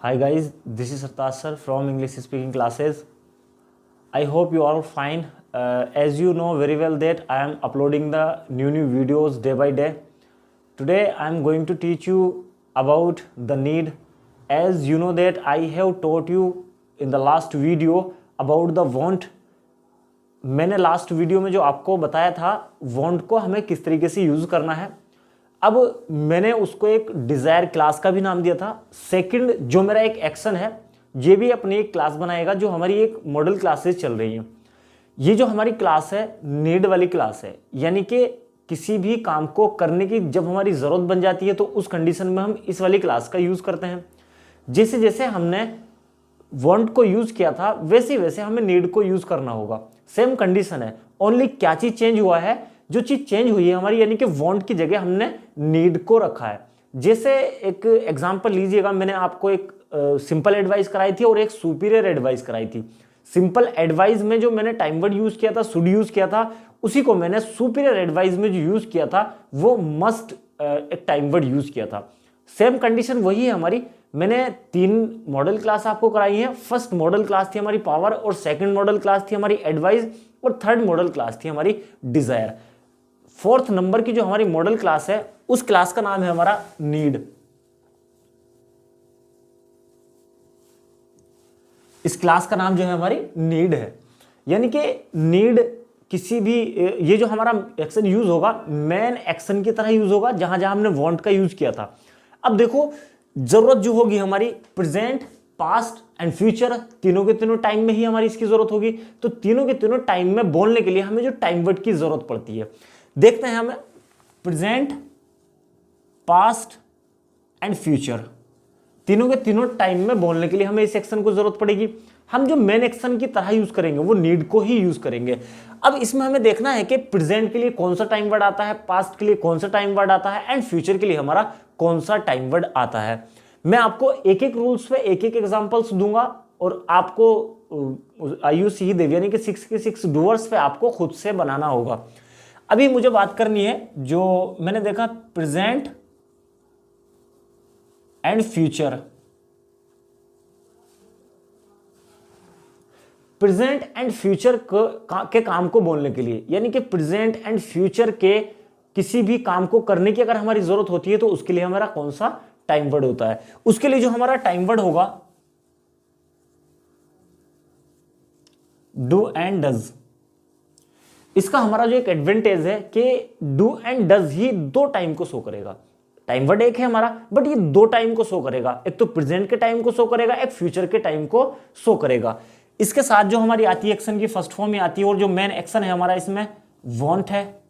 Hi guys, this is Sartaj sir from English speaking classes. I hope you all fine. As you know very well that I am uploading the new videos day by day. Today I am going to teach you about the need. As you know that I have taught you in the last video about the want. मैंने last video में जो आपको बताया था want को हमें किस तरीके से यूज करना है। अब मैंने उसको एक डिजायर क्लास का भी नाम दिया था। सेकंड जो मेरा एक एक्शन है ये भी अपनी एक क्लास बनाएगा जो हमारी एक मॉडल क्लासेस चल रही हैं। ये जो हमारी क्लास है नीड वाली क्लास है, यानी कि किसी भी काम को करने की जब हमारी ज़रूरत बन जाती है तो उस कंडीशन में हम इस वाली क्लास का यूज़ करते हैं। जैसे जैसे हमने वांट को यूज़ किया था वैसे वैसे हमें नीड को यूज़ करना होगा। सेम कंडीशन है, ओनली क्या चीज़ चेंज हुआ है, जो चीज़ चेंज हुई है हमारी यानी कि वांट की जगह हमने नीड को रखा है। जैसे एक एग्जांपल लीजिएगा, मैंने आपको एक सिंपल एडवाइस कराई थी और एक सुपीरियर एडवाइस कराई थी। सिंपल एडवाइस में जो मैंने टाइम वर्ड यूज़ किया था, शुड यूज़ किया था, उसी को मैंने सुपीरियर एडवाइस में जो यूज़ किया था वो मस्ट एक टाइम वर्ड यूज़ किया था। सेम कंडीशन वही है हमारी। मैंने 3 मॉडल क्लास आपको कराई है। फर्स्ट मॉडल क्लास थी हमारी पावर, और सेकंड मॉडल क्लास थी हमारी एडवाइस, और थर्ड मॉडल क्लास थी हमारी डिजायर। फोर्थ नंबर की जो हमारी मॉडल क्लास है उस क्लास का नाम है हमारा नीड। इस क्लास का नाम जो है हमारी नीड है, यानी कि नीड किसी भी ये जो हमारा एक्शन यूज होगा मेन एक्शन की तरह यूज होगा जहां जहां हमने वांट का यूज किया था। अब देखो जरूरत जो होगी हमारी प्रेजेंट, पास्ट एंड फ्यूचर, तीनों के तीनों टाइम में ही हमारी इसकी जरूरत होगी। तो तीनों के तीनों टाइम में बोलने के लिए हमें जो टाइम वर्ड की जरूरत पड़ती है, देखते हैं हमें प्रेजेंट, पास्ट एंड फ्यूचर, तीनों के तीनों टाइम में बोलने के लिए हमें इस एक्शन को जरूरत पड़ेगी। हम जो मेन एक्शन की तरह यूज करेंगे वो नीड को ही यूज करेंगे। अब इसमें हमें देखना है कि प्रेजेंट के लिए कौन सा टाइम वर्ड आता है, पास्ट के लिए कौन सा टाइम वर्ड आता है, एंड फ्यूचर के लिए हमारा कौन सा टाइम वर्ड आता है। मैं आपको एक एक रूल्स पे एक एक एग्जांपल्स दूंगा और आपको आयुष ही देव यानी कि 6 के 6 डूअर्स पे आपको खुद से बनाना होगा। अभी मुझे बात करनी है जो मैंने देखा present and future. Present and future के काम को बोलने के लिए, यानी कि प्रेजेंट एंड फ्यूचर के किसी भी काम को करने की अगर हमारी जरूरत होती है तो उसके लिए हमारा कौन सा टाइम वर्ड होता है। उसके लिए जो हमारा टाइम वर्ड होगा डू एंड डज। इसका हमारा जो एक एडवांटेज है कि do and does he 2 time को शो करेगा। टाइम वर्ड एक है हमारा बट ये 2 टाइम को शो करेगा, एक तो प्रेजेंट के टाइम को शो करेगा, एक फ्यूचर के टाइम को शो करेगा। इसके साथ जो हमारी आती है एक्शन की फर्स्ट फॉर्म में आती है, और जो मेन एक्शन है हमारा इसमें वांट है।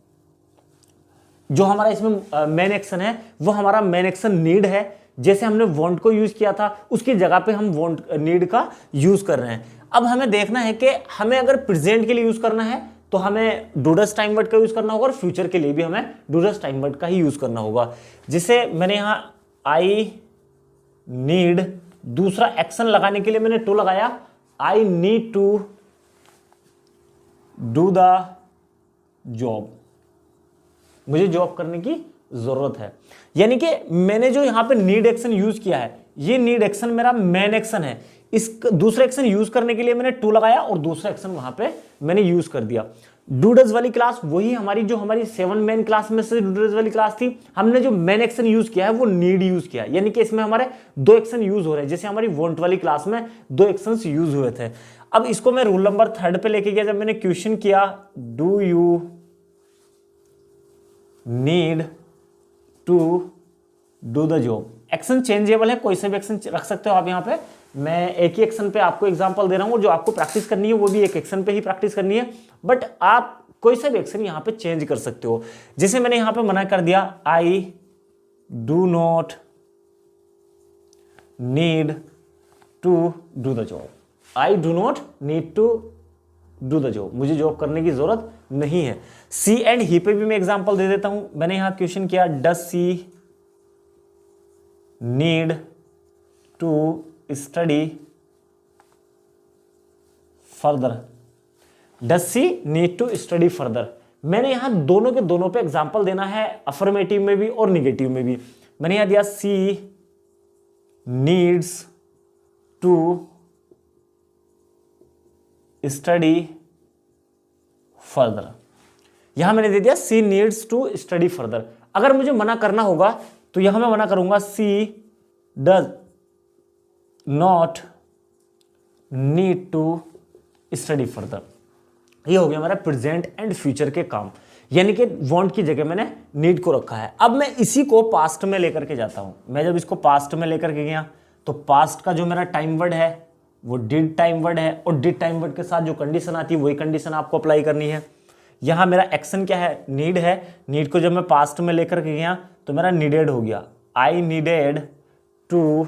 जो हमारा इसमें मेन एक्शन है वो हमारा मेन एक्शन नीड है। जैसे हमने वांट को यूज किया था उसकी जगह पे हम वांट नीड का यूज कर रहे हैं। अब हमें देखना है कि हमें अगर प्रेजेंट के लिए यूज करना है तो हमें डूडस टाइम वर्ड का यूज करना होगा, और फ्यूचर के लिए भी हमें डूडस टाइम वर्ड का ही यूज करना होगा। जैसे मैंने यहां आई नीड, दूसरा एक्शन लगाने के लिए मैंने टू लगाया, I need to do the job, मुझे जॉब करने की जरूरत है। यानी कि मैंने जो यहां पे नीड एक्शन यूज किया है ये नीड एक्शन मेरा मेन एक्शन है। इस दूसरा एक्शन यूज करने के लिए मैंने टू लगाया और दूसरा एक्शन वहां पे मैंने यूज कर दिया। डूडस वाली क्लास वही हमारी जो हमारी 7 मेन क्लास में से डूडस वाली क्लास थी, हमने जो मेन एक्शन यूज किया है वो नीड यूज किया है। यानी कि इसमें हमारे 2 एक्शन यूज हो रहे हैं, जैसे हमारी वांट वाली क्लास में 2 एक्शंस यूज हुए थे। अब इसको मैं रूल नंबर 3 पे लेके गया जब मैंने क्वेश्चन किया, do you need to do the job. Action changeable है, कोई से भी एक्शन रख सकते हो आप। यहाँ पे मैं एक ही एक्शन पे आपको एग्जांपल दे रहा हूं, और जो आपको प्रैक्टिस करनी है वो भी एक एक्शन पे ही प्रैक्टिस करनी है, बट आप कोई सा भी एक्शन यहाँ पे चेंज कर सकते हो। जैसे मैंने यहाँ पे मना कर दिया, I do not need to do the job. I do not need to do the job, मुझे जॉब करने की जरूरत नहीं है। सी एंड ही पे भी मैं एग्जांपल दे देता हूं। मैंने यहां क्वेश्चन किया, does she need to study further, does she need to study further. मैंने यहां दोनों के दोनों पे एग्जांपल देना है, अफर्मेटिव में भी और निगेटिव में भी। मैंने यहां दिया सी नीड्स टू स्टडी फर्दर। यहां मैंने दे दिया सी नीड्स टू स्टडी फर्दर। अगर मुझे मना करना होगा तो यहां मैं मना करूंगा she does not need to study further. ये हो गया हमारा प्रेजेंट एंड फ्यूचर के काम, यानी कि वांट की जगह मैंने नीड को रखा है। अब मैं इसी को पास्ट में लेकर के जाता हूं। मैं जब इसको पास्ट में लेकर के गया तो पास्ट का जो मेरा टाइम वर्ड है वो डिड टाइम वर्ड है, और डिड टाइम वर्ड के साथ जो कंडीशन आती है वही कंडीशन आपको अप्लाई करनी है। यहां मेरा एक्शन क्या है, नीड है। नीड को जब मैं पास्ट में लेकर के गया तो मेरा नीडेड हो गया, I needed to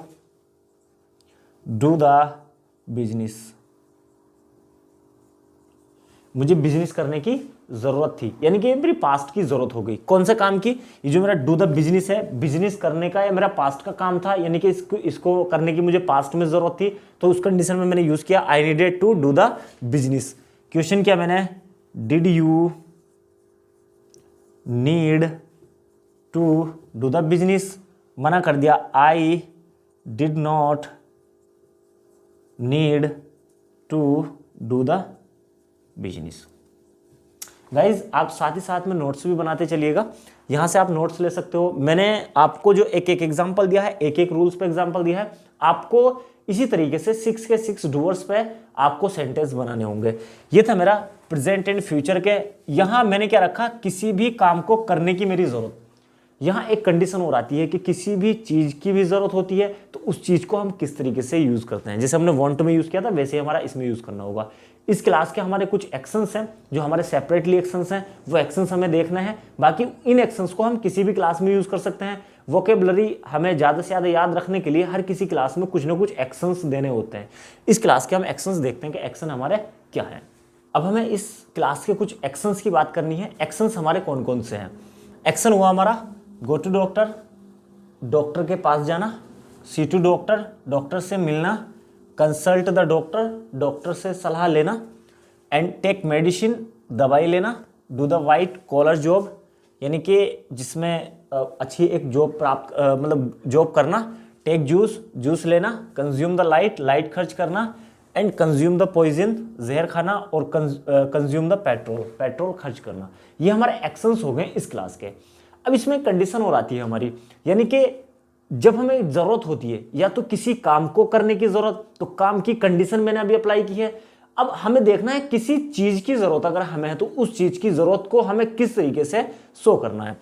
do the business. मुझे बिजनेस करने की जरूरत थी, यानी कि मेरी पास्ट की जरूरत हो गई। कौन से काम की? ये जो मेरा डू द बिजनेस है, बिजनेस करने का ये मेरा पास्ट का काम था, यानी कि इसको करने की मुझे पास्ट में जरूरत थी। तो उस कंडीशन में मैंने यूज किया I needed to do the business. Question क्या मैंने, did you need to do the business? मना कर दिया, I did not need to do the business. Guys आप साथ ही साथ में नोट्स भी बनाते चलिएगा, यहां से आप नोट्स ले सकते हो। मैंने आपको जो एक एक एग्जांपल दिया है, एक एक रूल्स पे एग्जांपल दिया है, आपको इसी तरीके से 6 के 6 डूअर्स पे आपको सेंटेंस बनाने होंगे। ये था मेरा प्रेजेंट एंड फ्यूचर के। यहां मैंने क्या रखा, किसी भी काम को करने की मेरी जरूरत। यहां एक कंडीशन और आती है कि किसी भी चीज की भी जरूरत होती है तो उस चीज को हम किस तरीके से यूज करते हैं। जैसे हमने वांट में यूज किया था वैसे हमारा इसमें यूज करना होगा। इस क्लास के हमारे कुछ एक्शंस हैं जो हमारे सेपरेटली एक्शंस हैं, वो एक्शंस हमें देखना है। बाकी इन एक्शंस को हम किसी भी क्लास में यूज कर सकते हैं। वोकेबलरी हमें ज़्यादा से ज़्यादा याद रखने के लिए हर किसी क्लास में कुछ ना कुछ एक्शंस देने होते हैं। इस क्लास के हम एक्शंस देखते हैं कि एक्शन हमारे क्या है। अब हमें इस क्लास के कुछ एक्शंस की बात करनी है। एक्शंस हमारे कौन कौन से हैं? एक्शन हुआ हमारा गो टू डॉक्टर, डॉक्टर के पास जाना, सी टू डॉक्टर, डॉक्टर से मिलना, कंसल्ट द डॉक्टर, डॉक्टर से सलाह लेना, एंड टेक मेडिसिन, दवाई लेना, do the white collar job, यानी कि जिसमें अच्छी एक जॉब प्राप्त मतलब जॉब करना, टेक जूस, जूस लेना, कंज्यूम द लाइट, लाइट खर्च करना, एंड कंज्यूम द पॉइजन, जहर खाना, और कंज्यूम द पेट्रोल, पेट्रोल खर्च करना। ये हमारे एक्शंस हो गए इस क्लास के। अब इसमें कंडीशन और आती है हमारी, यानी कि जब हमें जरूरत होती है या तो किसी काम को करने की जरूरत, तो काम की कंडीशन मैंने अभी अप्लाई की है। अब हमें देखना है किसी चीज की जरूरत अगर हमें है तो उस चीज की जरूरत को हमें किस तरीके से शो करना है।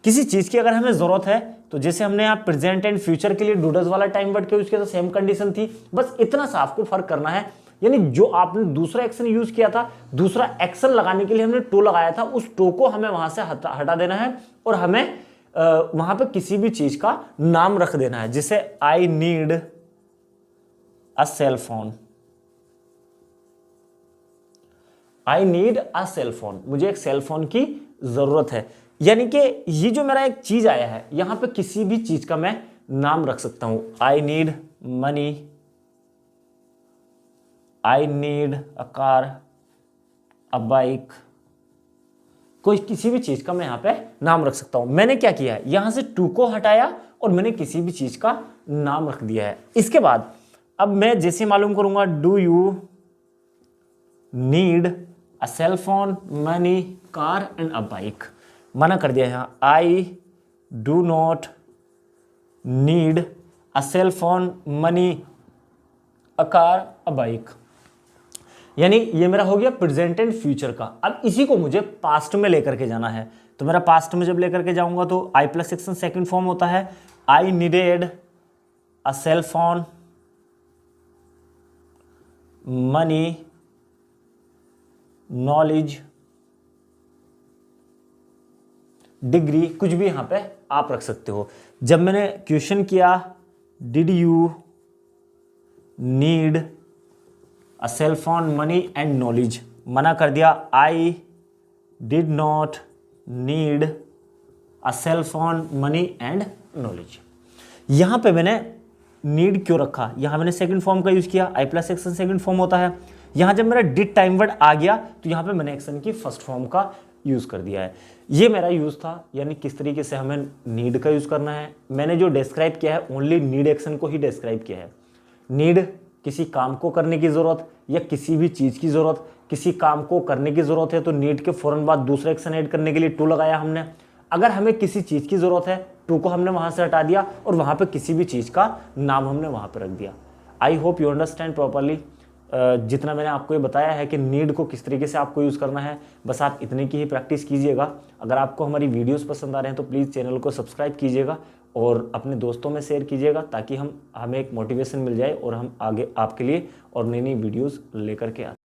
किसी चीज की अगर हमें जरूरत है तो जैसे हमने यहाँ प्रेजेंट एंड फ्यूचर के लिए डूडस वाला टाइम वर्ड के यूज किया तो सेम कंडीशन थी, बस इतना सा आपको फर्क करना है। यानी जो आपने दूसरा एक्शन यूज किया था, दूसरा एक्शन लगाने के लिए हमने टू लगाया था, उस टू को हमें वहां से हटा देना है और हमें वहां पे किसी भी चीज का नाम रख देना है। जैसे I need a cell phone, I need a cell phone, मुझे एक सेल फोन की जरूरत है। यानी कि ये जो मेरा एक चीज आया है यहां पे किसी भी चीज का मैं नाम रख सकता हूं। I need money, I need a car, a bike, कोई किसी भी चीज का मैं यहां पे नाम रख सकता हूं। मैंने क्या किया है, यहां से टू को हटाया और मैंने किसी भी चीज का नाम रख दिया है। इसके बाद अब मैं जैसे मालूम करूंगा, do you need a cell phone, money, car and a bike. मना कर दिया यहां, I do not need a cell phone, money, a car, a bike. यानी ये मेरा हो गया प्रेजेंट एंड फ्यूचर का। अब इसी को मुझे पास्ट में लेकर के जाना है, तो मेरा पास्ट में जब लेकर के जाऊंगा तो I plus action second form होता है, I needed a cell phone, money, knowledge, degree, कुछ भी यहां पे आप रख सकते हो। जब मैंने क्वेश्चन किया did you need a cell phone, money and knowledge, मना कर दिया, I did not need a cell phone, money and knowledge. यहां पे मैंने नीड क्यों रखा, यहां मैंने सेकंड फॉर्म का यूज किया, आई प्लस एक्शन सेकंड फॉर्म होता है। यहां जब मेरा डिड टाइम वर्ड आ गया तो यहां पे मैंने एक्शन की फर्स्ट फॉर्म का यूज कर दिया है। ये मेरा यूज था, यानी किस तरीके से हमें नीड का यूज करना है। मैंने जो डिस्क्राइब किया है ओनली नीड एक्शन को ही डिस्क्राइब किया है। नीड किसी काम को करने की ज़रूरत या किसी भी चीज़ की ज़रूरत, किसी काम को करने की ज़रूरत है तो नीड के फ़ौरन बाद दूसरा एक्शन ऐड करने के लिए टू लगाया हमने। अगर हमें किसी चीज़ की ज़रूरत है, टू को हमने वहाँ से हटा दिया और वहाँ पे किसी भी चीज़ का नाम हमने वहाँ पे रख दिया। I hope you understand properly जितना मैंने आपको ये बताया है कि नीड को किस तरीके से आपको यूज़ करना है। बस आप इतने की ही प्रैक्टिस कीजिएगा। अगर आपको हमारी वीडियोस पसंद आ रहे हैं तो प्लीज़ चैनल को सब्सक्राइब कीजिएगा और अपने दोस्तों में शेयर कीजिएगा, ताकि हमें एक मोटिवेशन मिल जाए और हम आगे आपके लिए और नई नई वीडियोस लेकर के आते हैं।